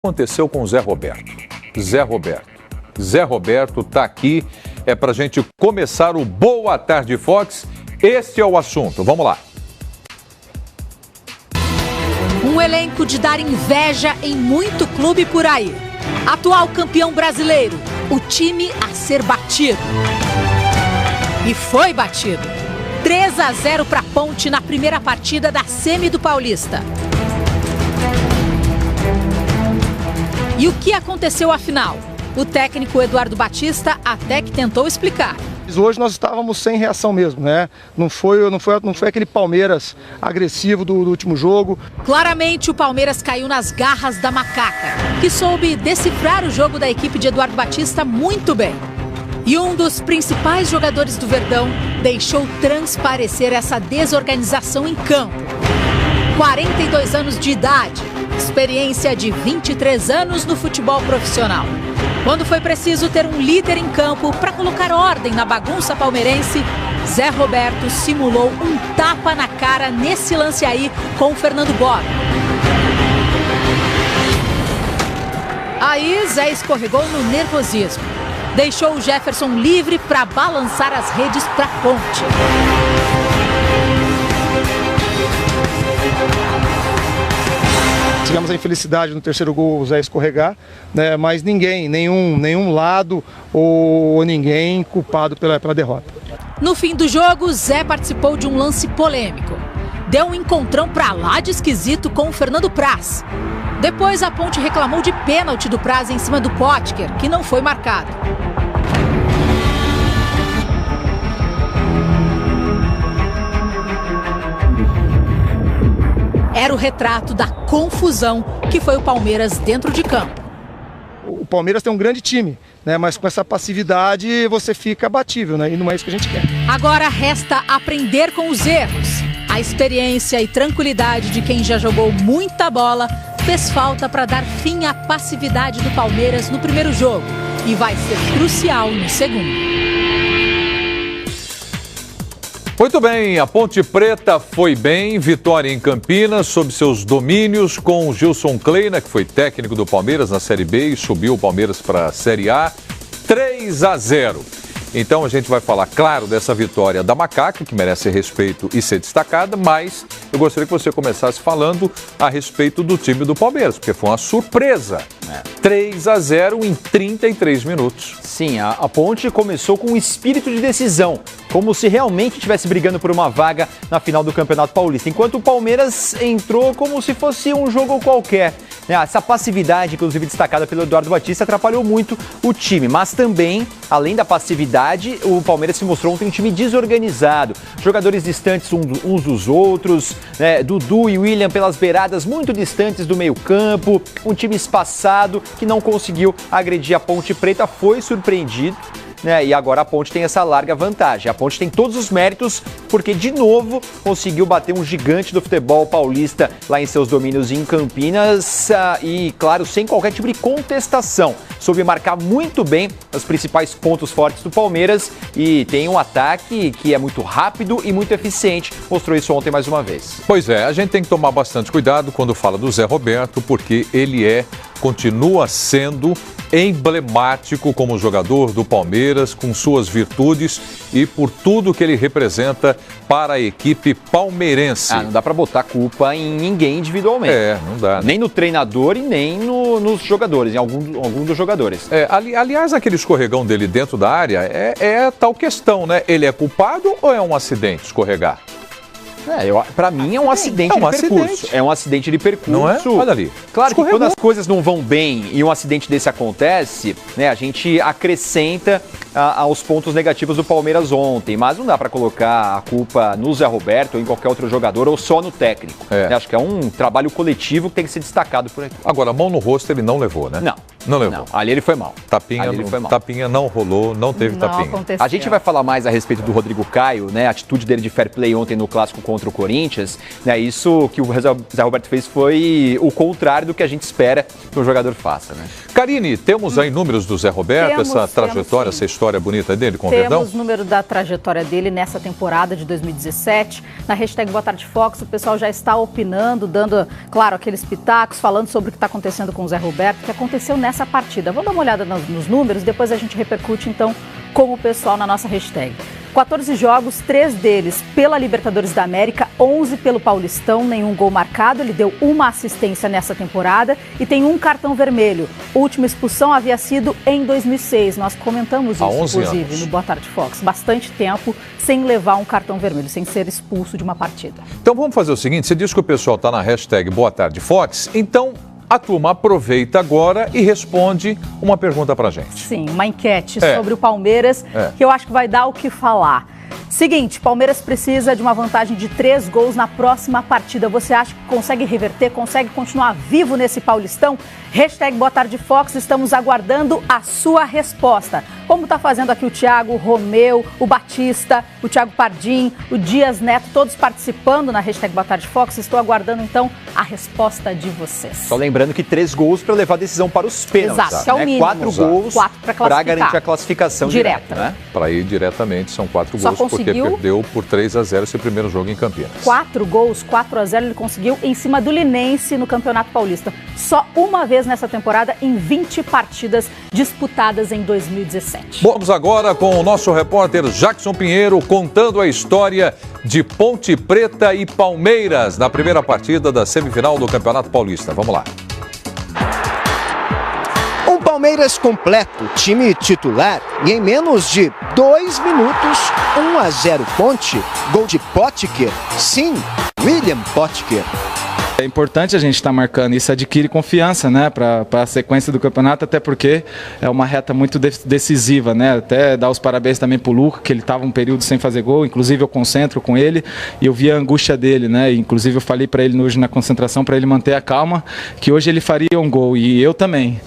Aconteceu com o Zé Roberto. Zé Roberto está aqui, é para a gente começar o Boa Tarde Fox. Este é o assunto, vamos lá. Um elenco de dar inveja em muito clube por aí. Atual campeão brasileiro, o time a ser batido. E foi batido. 3-0 para a Ponte na primeira partida da semi do Paulista. E o que aconteceu afinal? O técnico Eduardo Batista até que tentou explicar. Hoje nós estávamos sem reação mesmo, né? Não foi aquele Palmeiras agressivo do último jogo. Claramente o Palmeiras caiu nas garras da macaca, que soube decifrar o jogo da equipe de Eduardo Batista muito bem. E um dos principais jogadores do Verdão deixou transparecer essa desorganização em campo. 42 anos de idade, experiência de 23 anos no futebol profissional. Quando foi preciso ter um líder em campo para colocar ordem na bagunça palmeirense, Zé Roberto simulou um tapa na cara nesse lance aí com o Fernando Bob. Aí Zé escorregou no nervosismo. Deixou o Jefferson livre para balançar as redes para a Ponte. Tivemos a infelicidade no terceiro gol o Zé escorregar, né? Mas nenhum lado ou ninguém culpado pela derrota. No fim do jogo, Zé participou de um lance polêmico. Deu um encontrão pra lá de esquisito com o Fernando Praz. Depois a Ponte reclamou de pênalti do Praz em cima do Potker, que não foi marcado. Era o retrato da confusão que foi o Palmeiras dentro de campo. O Palmeiras tem um grande time, né? Mas com essa passividade você fica abatível, né? E não é isso que a gente quer. Agora resta aprender com os erros. A experiência e tranquilidade de quem já jogou muita bola fez falta para dar fim à passividade do Palmeiras no primeiro jogo e vai ser crucial no segundo. Muito bem, a Ponte Preta foi bem, vitória em Campinas, sob seus domínios, com o Gilson Kleina, que foi técnico do Palmeiras na Série B e subiu o Palmeiras para a Série A, 3-0. Então a gente vai falar, claro, dessa vitória da Macaca, que merece respeito e ser destacada, mas eu gostaria que você começasse falando a respeito do time do Palmeiras, porque foi uma surpresa. 3-0 em 33 minutos. Sim, a Ponte começou com um espírito de decisão, como se realmente estivesse brigando por uma vaga na final do Campeonato Paulista, enquanto o Palmeiras entrou como se fosse um jogo qualquer. Essa passividade, inclusive destacada pelo Eduardo Batista, atrapalhou muito o time, mas também, além da passividade, o Palmeiras se mostrou ontem um time desorganizado, jogadores distantes uns dos outros, né? Dudu e William pelas beiradas muito distantes do meio-campo, um time espaçado que não conseguiu agredir a Ponte Preta, foi surpreendido. E agora a Ponte tem essa larga vantagem. A Ponte tem todos os méritos porque, de novo, conseguiu bater um gigante do futebol paulista lá em seus domínios em Campinas e, claro, sem qualquer tipo de contestação. Soube marcar muito bem os principais pontos fortes do Palmeiras e tem um ataque que é muito rápido e muito eficiente. Mostrou isso ontem mais uma vez. Pois é, a gente tem que tomar bastante cuidado quando fala do Zé Roberto, porque ele continua sendo emblemático como jogador do Palmeiras, com suas virtudes e por tudo que ele representa para a equipe palmeirense. Não dá para botar culpa em ninguém individualmente. Não dá. Nem no treinador e nem nos jogadores, em algum dos jogadores. Aliás, aquele escorregão dele dentro da área é tal questão, né? Ele é culpado ou é um acidente escorregar? Pra mim é um acidente de percurso. É um acidente de percurso. Não é? Olha ali. Claro que quando as coisas não vão bem e um acidente desse acontece, né, a gente acrescenta aos pontos negativos do Palmeiras ontem. Mas não dá pra colocar a culpa no Zé Roberto ou em qualquer outro jogador ou só no técnico. Acho que é um trabalho coletivo que tem que ser destacado por aqui. Agora, a mão no rosto ele não levou, né? Não levou. Não, ali ele foi mal. Tapinha não rolou, não teve tapinha. Aconteceu. A gente vai falar mais a respeito do Rodrigo Caio, né? A atitude dele de fair play ontem no clássico contra o Corinthians, né? Isso que o Zé Roberto fez foi o contrário do que a gente espera que o jogador faça, né? Karine, temos aí números do Zé Roberto, essa trajetória, essa história história bonita dele com o Verdão? Temos o número da trajetória dele nessa temporada de 2017. Na hashtag Boa Tarde Fox, o pessoal já está opinando, dando, claro, aqueles pitacos, falando sobre o que está acontecendo com o Zé Roberto, que aconteceu nessa partida. Vamos dar uma olhada nos números, depois a gente repercute, então, com o pessoal na nossa hashtag. 14 jogos, 3 deles pela Libertadores da América, 11 pelo Paulistão, nenhum gol marcado. Ele deu uma assistência nessa temporada e tem um cartão vermelho. A última expulsão havia sido em 2006. Nós comentamos isso, inclusive, no Boa Tarde Fox. Bastante tempo sem levar um cartão vermelho, sem ser expulso de uma partida. Então vamos fazer o seguinte, você disse que o pessoal está na hashtag Boa Tarde Fox, então a turma aproveita agora e responde uma pergunta pra gente. Sim, uma enquete sobre o Palmeiras, que eu acho que vai dar o que falar. Seguinte, Palmeiras precisa de uma vantagem de 3 gols na próxima partida. Você acha que consegue reverter, consegue continuar vivo nesse Paulistão? Hashtag Boa Tarde Fox, estamos aguardando a sua resposta. Como está fazendo aqui o Thiago, o Romeu, o Batista, o Thiago Pardim, o Dias Neto, todos participando na hashtag Boa Tarde Fox. Estou aguardando, então, a resposta de vocês. Só lembrando que 3 gols para levar a decisão para os pênaltis. Exato, que é o mínimo. 4 gols para garantir a classificação direta. Né? Para ir diretamente, são 4 gols, porque perdeu por 3-0 esse primeiro jogo em Campinas. 4 gols, 4-0 ele conseguiu em cima do Linense no Campeonato Paulista. Só uma vez nessa temporada em 20 partidas disputadas em 2017. Vamos agora com o nosso repórter Jackson Pinheiro contando a história de Ponte Preta e Palmeiras na primeira partida da semifinal do Campeonato Paulista. Vamos lá. Um Palmeiras completo, time titular, e em menos de 2 minutos, 1-0 Ponte, gol de Potker. Sim, William Potker. É importante a gente estar marcando, isso adquire confiança, né, para a sequência do campeonato, até porque é uma reta muito decisiva, né, até dar os parabéns também pro Luca, que ele estava um período sem fazer gol, inclusive eu concentro com ele e eu vi a angústia dele, né, inclusive eu falei para ele hoje na concentração para ele manter a calma, que hoje ele faria um gol e eu também.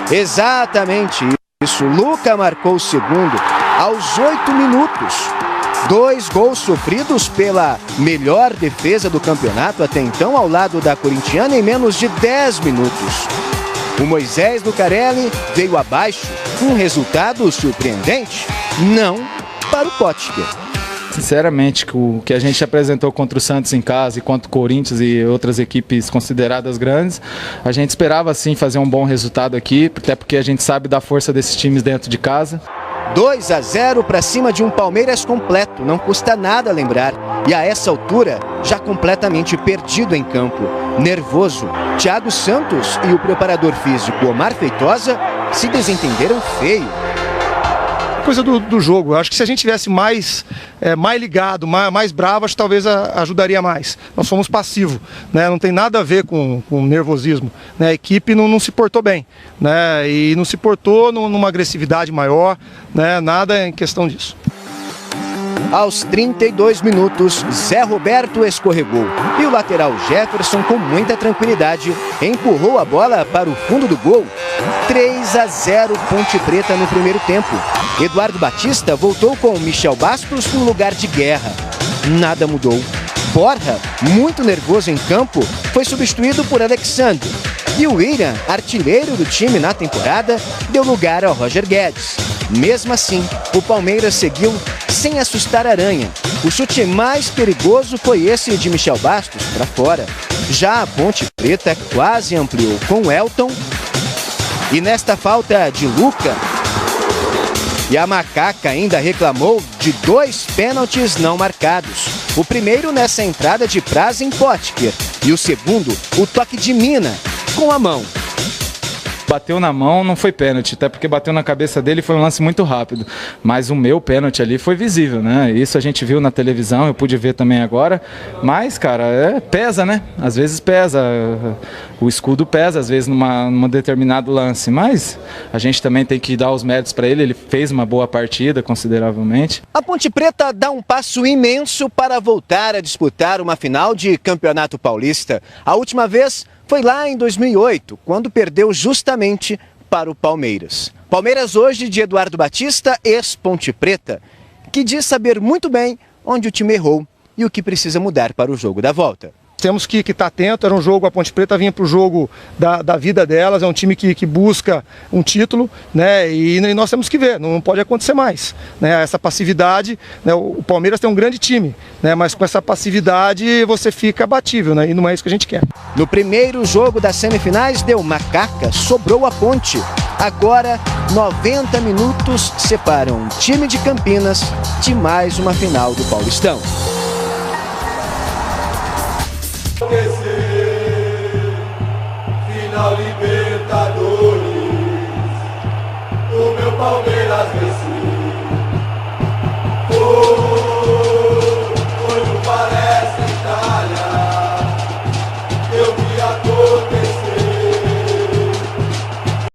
Exatamente isso, Luca marcou o segundo aos 8 minutos. 2 gols sofridos pela melhor defesa do campeonato até então, ao lado da corintiana, em menos de 10 minutos. O Moisés Lucarelli veio abaixo, um resultado surpreendente? Não para o Potker. Sinceramente, o que a gente apresentou contra o Santos em casa e contra o Corinthians e outras equipes consideradas grandes, a gente esperava sim fazer um bom resultado aqui, até porque a gente sabe da força desses times dentro de casa. 2-0 para cima de um Palmeiras completo, não custa nada lembrar. E a essa altura, já completamente perdido em campo. Nervoso, Thiago Santos e o preparador físico Omar Feitosa se desentenderam feio. Coisa do jogo, acho que se a gente tivesse mais ligado, mais bravo, acho que talvez ajudaria mais. Nós fomos passivos, né? Não tem nada a ver com nervosismo, né? A equipe não se portou bem, né? E não se portou numa agressividade maior, né? Nada em questão disso. Aos 32 minutos, Zé Roberto escorregou e o lateral Jefferson, com muita tranquilidade, empurrou a bola para o fundo do gol. 3-0 Ponte Preta no primeiro tempo. Eduardo Batista voltou com Michel Bastos no lugar de Guerra. Nada mudou. Borja, muito nervoso em campo, foi substituído por Alexandre. E o William, artilheiro do time na temporada, deu lugar ao Roger Guedes. Mesmo assim, o Palmeiras seguiu sem assustar a aranha. O chute mais perigoso foi esse de Michel Bastos para fora. Já a Ponte Preta quase ampliou com Elton. E nesta falta de Luca, e a Macaca ainda reclamou de 2 pênaltis não marcados. O primeiro nessa entrada de Prazo em Potker e o segundo, o toque de Mina com a mão. Bateu na mão, não foi pênalti, até porque bateu na cabeça dele e foi um lance muito rápido. Mas o meu pênalti ali foi visível, né? Isso a gente viu na televisão, eu pude ver também agora. Mas, cara, pesa, né? Às vezes pesa. O escudo pesa, às vezes, num determinado lance. Mas a gente também tem que dar os méritos para ele. Ele fez uma boa partida, consideravelmente. A Ponte Preta dá um passo imenso para voltar a disputar uma final de Campeonato Paulista. A última vez foi lá em 2008, quando perdeu justamente para o Palmeiras. Palmeiras hoje de Eduardo Batista, ex-Ponte Preta, que diz saber muito bem onde o time errou e o que precisa mudar para o jogo da volta. temos que estar atento. Era um jogo, a Ponte Preta vinha para o jogo da vida delas, é um time que busca um título, né? E nós temos que ver, não pode acontecer mais, né? Essa passividade, né? O Palmeiras tem um grande time, né? Mas com essa passividade você fica abatível, né? E não é isso que a gente quer. No primeiro jogo das semifinais deu macaca, sobrou a Ponte. Agora, 90 minutos separam o time de Campinas de mais uma final do Paulistão. Final Libertadores, o meu Palmeiras venceu.